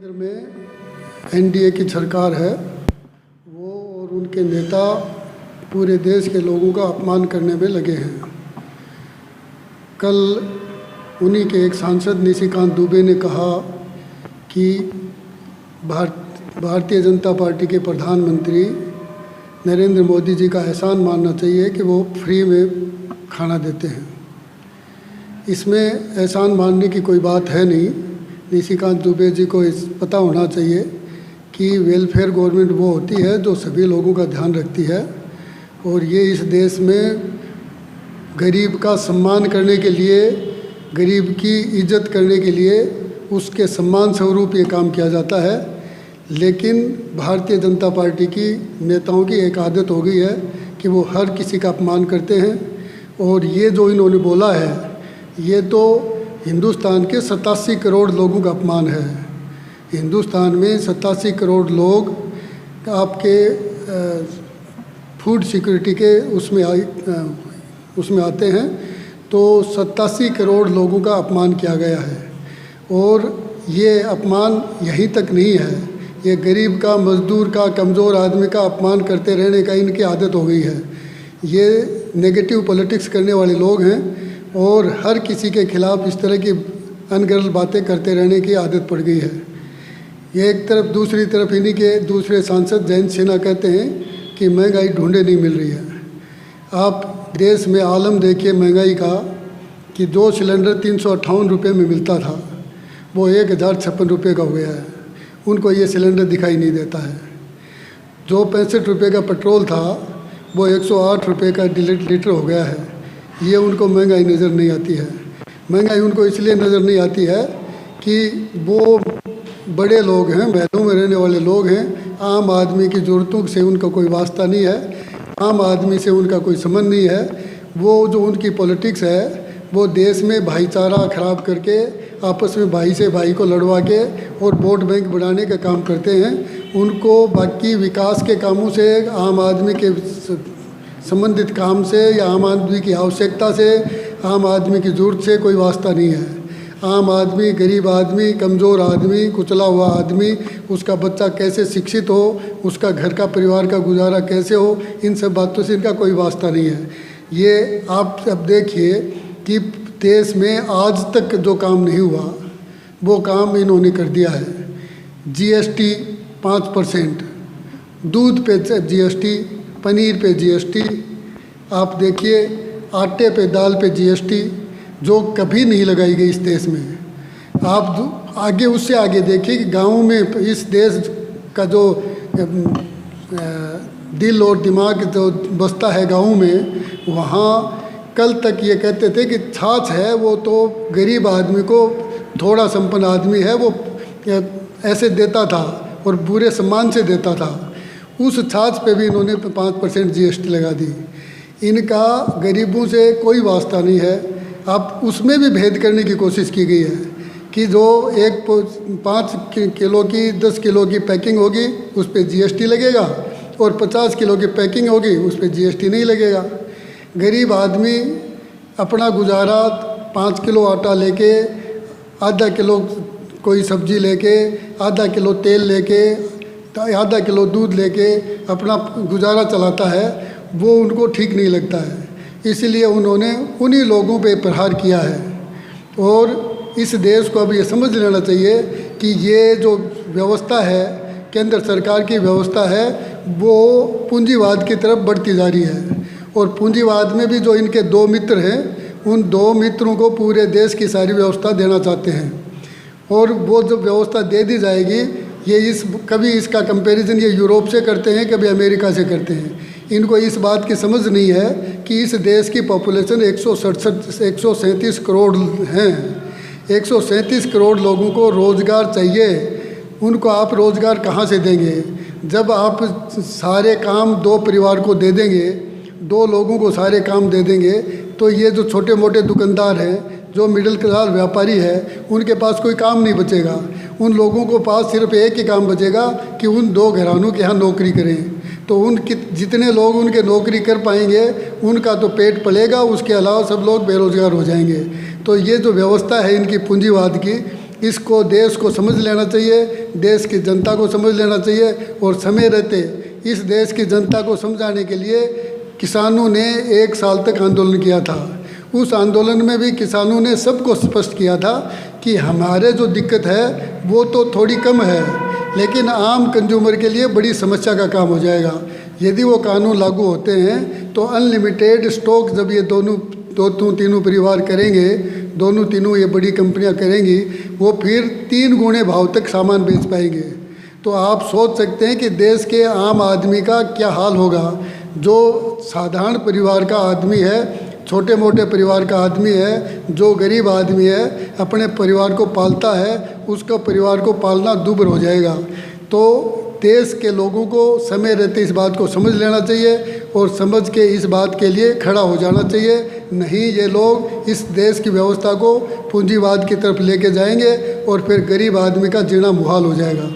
केंद्र में एनडीए की सरकार है, वो और उनके नेता पूरे देश के लोगों का अपमान करने में लगे हैं। कल उन्हीं के एक सांसद निशिकांत दुबे ने कहा कि भारतीय जनता पार्टी के प्रधानमंत्री नरेंद्र मोदी जी का एहसान मानना चाहिए कि वो फ्री में खाना देते हैं। इसमें एहसान मानने की कोई बात है नहीं। निशिकांत दुबे जी को पता होना चाहिए कि वेलफेयर गवर्नमेंट वो होती है जो सभी लोगों का ध्यान रखती है, और ये इस देश में गरीब का सम्मान करने के लिए, गरीब की इज्जत करने के लिए उसके सम्मान स्वरूप ये काम किया जाता है। लेकिन भारतीय जनता पार्टी की नेताओं की एक आदत हो गई है कि वो हर किसी का अपमान करते हैं, और ये जो इन्होंने बोला है ये तो हिंदुस्तान के 87 करोड़ लोगों का अपमान है। हिंदुस्तान में 87 करोड़ लोग आपके फूड सिक्योरिटी के उसमें आते हैं, तो 87 करोड़ लोगों का अपमान किया गया है। और ये अपमान यहीं तक नहीं है, ये गरीब का, मजदूर का, कमज़ोर आदमी का अपमान करते रहने का इनकी आदत हो गई है। ये नेगेटिव पॉलिटिक्स करने वाले लोग हैं और हर किसी के खिलाफ इस तरह की अनगढ़ बातें करते रहने की आदत पड़ गई है। ये एक तरफ, दूसरी तरफ इन्हीं के दूसरे सांसद जयंत सिन्हा कहते हैं कि महंगाई ढूंढे नहीं मिल रही है। आप देश में आलम देखिए महंगाई का कि जो सिलेंडर 358 रुपये में मिलता था वो 1056 रुपये का हो गया है। उनको ये सिलेंडर दिखाई नहीं देता है। जो 65 रुपये का पेट्रोल था वो 108 रुपये का लीटर हो गया है। ये उनको महंगाई नज़र नहीं आती है। महंगाई उनको इसलिए नज़र नहीं आती है कि वो बड़े लोग हैं, महलों में रहने वाले लोग हैं। आम आदमी की ज़रूरतों से उनका कोई वास्ता नहीं है, आम आदमी से उनका कोई संबंध नहीं है। वो जो उनकी पॉलिटिक्स है वो देश में भाईचारा ख़राब करके, आपस में भाई से भाई को लड़वा के और वोट बैंक बढ़ाने का काम करते हैं। उनको बाकी विकास के कामों से, आम आदमी के संबंधित काम से या आम आदमी की आवश्यकता से, आम आदमी की ज़रूरत से कोई वास्ता नहीं है। आम आदमी, गरीब आदमी, कमज़ोर आदमी, कुचला हुआ आदमी, उसका बच्चा कैसे शिक्षित हो, उसका घर का, परिवार का गुजारा कैसे हो, इन सब बातों से इनका कोई वास्ता नहीं है। ये आप अब देखिए कि देश में आज तक जो काम नहीं हुआ वो काम इन्होंने कर दिया है। जीएसटी 5%, दूध पे जीएसटी, पनीर पे जीएसटी, आप देखिए आटे पे, दाल पे जीएसटी, जो कभी नहीं लगाई गई इस देश में। आप आगे, उससे आगे देखिए कि गाँव में, इस देश का जो दिल और दिमाग जो बसता है गाँव में, वहाँ कल तक ये कहते थे कि छाछ है वो तो गरीब आदमी को, थोड़ा संपन्न आदमी है वो ऐसे देता था और बुरे सम्मान से देता था। उस छाछ पे भी इन्होंने 5% जीएसटी लगा दी। इनका गरीबों से कोई वास्ता नहीं है। अब उसमें भी भेद करने की कोशिश की गई है कि जो 5 किलो की, 10 किलो की पैकिंग होगी उस पर जीएसटी लगेगा, और 50 किलो की पैकिंग होगी उस पर जीएसटी नहीं लगेगा। गरीब आदमी अपना गुजारा 5 किलो आटा लेके, आधा किलो कोई सब्जी लेके, आधा किलो तेल लेके, आधा किलो दूध लेके अपना गुजारा चलाता है, वो उनको ठीक नहीं लगता है। इसलिए उन्होंने उन्हीं लोगों पे प्रहार किया है। और इस देश को अब ये समझ लेना चाहिए कि ये जो व्यवस्था है, केंद्र सरकार की व्यवस्था है, वो पूंजीवाद की तरफ बढ़ती जा रही है। और पूंजीवाद में भी जो इनके 2 मित्र हैं, उन 2 मित्रों को पूरे देश की सारी व्यवस्था देना चाहते हैं। और वो जो व्यवस्था दे दी जाएगी, ये कभी इसका कंपैरिजन ये यूरोप से करते हैं, कभी अमेरिका से करते हैं। इनको इस बात की समझ नहीं है कि इस देश की पॉपुलेशन 137 करोड़ हैं। 137 करोड़ लोगों को रोज़गार चाहिए। उनको आप रोज़गार कहाँ से देंगे? जब आप सारे काम 2 परिवार को दे देंगे, 2 लोगों को सारे काम दे देंगे, तो ये जो छोटे मोटे दुकानदार हैं, जो मिडिल क्लास व्यापारी है, उनके पास कोई काम नहीं बचेगा। उन लोगों को पास सिर्फ एक ही काम बचेगा कि उन 2 घरानों के यहाँ नौकरी करें। तो जितने लोग उनके नौकरी कर पाएंगे उनका तो पेट पलेगा, उसके अलावा सब लोग बेरोज़गार हो जाएंगे। तो ये जो व्यवस्था है इनकी पूंजीवाद की, इसको देश को समझ लेना चाहिए, देश की जनता को समझ लेना चाहिए। और समय रहते इस देश की जनता को समझाने के लिए किसानों ने 1 साल तक आंदोलन किया था। उस आंदोलन में भी किसानों ने सबको स्पष्ट किया था कि हमारे जो दिक्कत है वो तो थोड़ी कम है, लेकिन आम कंज्यूमर के लिए बड़ी समस्या का काम हो जाएगा। यदि वो कानून लागू होते हैं तो अनलिमिटेड स्टॉक जब ये तीनों परिवार करेंगे, तीनों ये बड़ी कंपनियां करेंगी, वो फिर 3 गुने भाव तक सामान बेच पाएंगे। तो आप सोच सकते हैं कि देश के आम आदमी का क्या हाल होगा। जो साधारण परिवार का आदमी है, छोटे मोटे परिवार का आदमी है, जो गरीब आदमी है, अपने परिवार को पालता है, उसका परिवार को पालना दुभर हो जाएगा। तो देश के लोगों को समय रहते इस बात को समझ लेना चाहिए और समझ के इस बात के लिए खड़ा हो जाना चाहिए। नहीं ये लोग इस देश की व्यवस्था को पूंजीवाद की तरफ लेके जाएंगे और फिर गरीब आदमी का जीना मुहाल हो जाएगा।